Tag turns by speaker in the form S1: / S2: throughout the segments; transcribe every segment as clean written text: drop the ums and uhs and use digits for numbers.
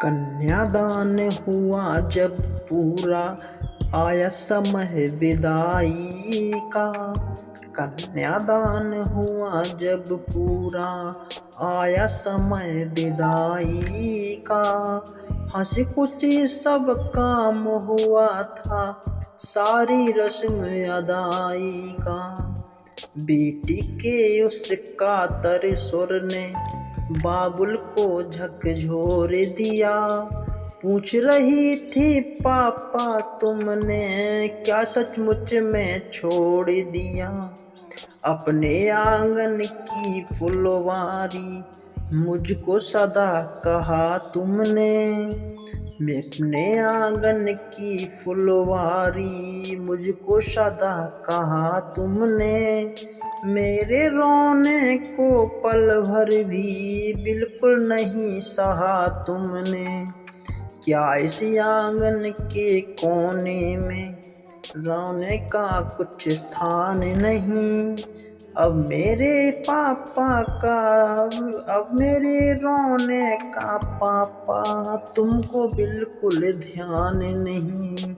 S1: कन्यादान हुआ जब पूरा, आया समय विदाई का। कन्यादान हुआ जब पूरा, आया समय विदाई का। हंसी खुशी सब काम हुआ था, सारी रस्म अदाई का। बेटी के उस कातर सुर ने बाबुल को झकझोर दिया। पूछ रही थी पापा तुमने क्या सचमुच में छोड़ दिया। अपने आंगन की फुलवारी मुझको सदा कहा तुमने। अपने आंगन की फुलवारी मुझको सदा कहा तुमने। मेरे रोने को पल भर भी बिल्कुल नहीं सहा तुमने। क्या इस आंगन के कोने में रोने का कुछ स्थान नहीं। अब मेरे रोने का पापा तुमको बिल्कुल ध्यान नहीं।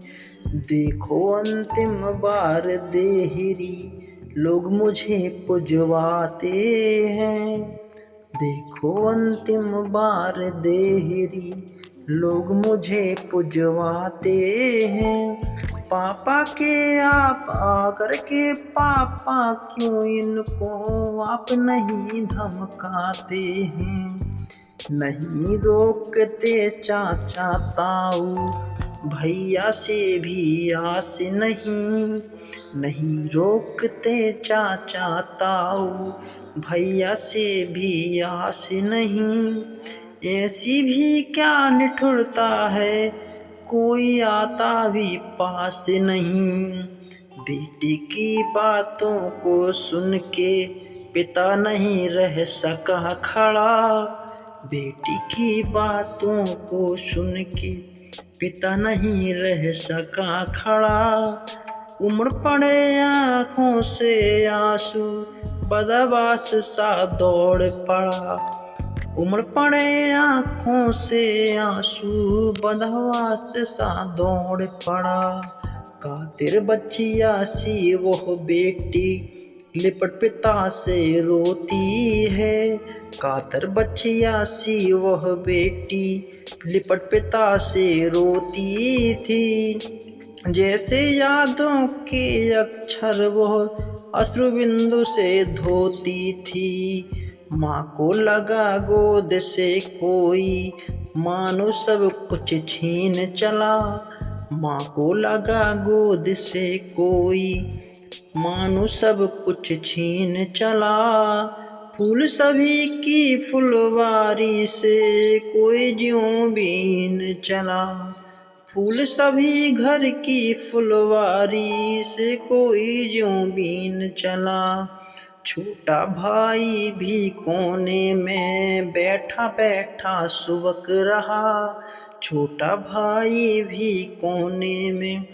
S1: देखो अंतिम बार देहरी लोग मुझे पुजवाते हैं। देखो अंतिम बार देहरी लोग मुझे पुजवाते हैं। पापा के आप आकर के पापा क्यों इनको आप नहीं धमकाते हैं। नहीं रोकते चाचा ताऊ भैया से भी आस नहीं। नहीं रोकते चाचा ताऊ भैया से भी आस नहीं। ऐसी भी क्या निठुरता है कोई आता भी पास नहीं। बेटी की बातों को सुन के पिता नहीं रह सका खड़ा। बेटी की बातों को सुन के पिता नहीं रह सका खड़ा। उमड़ पड़े आँखों से आंसू बदमाश सा दौड़ पड़ा। उमड़ पड़े आँखों से आंसू बदमाश सा दौड़ पड़ा। कातिर बच्चिया सी वह बेटी लिपट पिता से रोती है। कातर बच्चिया सी वह बेटी लिपट पिता से रोती थी। जैसे यादों के अक्षर वह अश्रु बिंदु से धोती थी। माँ को लगा गोद से कोई मानो सब कुछ छीन चला। माँ को लगा गोद से कोई मानो सब कुछ छीन चला। फूल सभी की फुलवारी से कोई ज्यों बीन चला। फूल सभी घर की फुलवारी से कोई ज्यों बीन चला। छोटा भाई भी कोने में बैठा बैठा सुबक रहा। छोटा भाई भी कोने में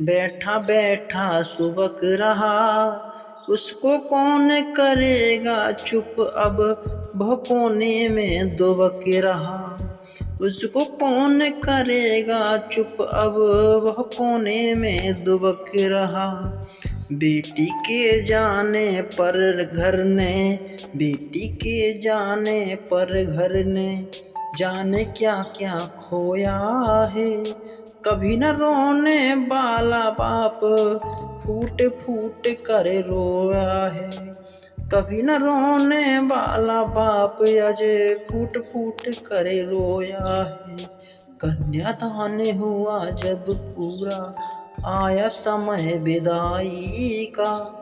S1: बैठा बैठा सुबक रहा। उसको कौन करेगा चुप अब वह कोने में दुबक रहा। उसको कौन करेगा चुप अब वह कोने में दुबक रहा। बेटी के जाने पर घर ने बेटी के जाने पर घर ने जाने क्या क्या खोया है। कभी न रोने वाला बाप फूट फूट कर रोया है। कभी न रोने वाला बाप अजय फूट फूट कर रोया है। कन्यादान हुआ जब पूरा, आया समय विदाई का।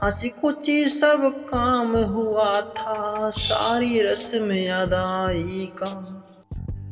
S1: हंसी खुशी सब काम हुआ था, सारी रस्म अदाई का।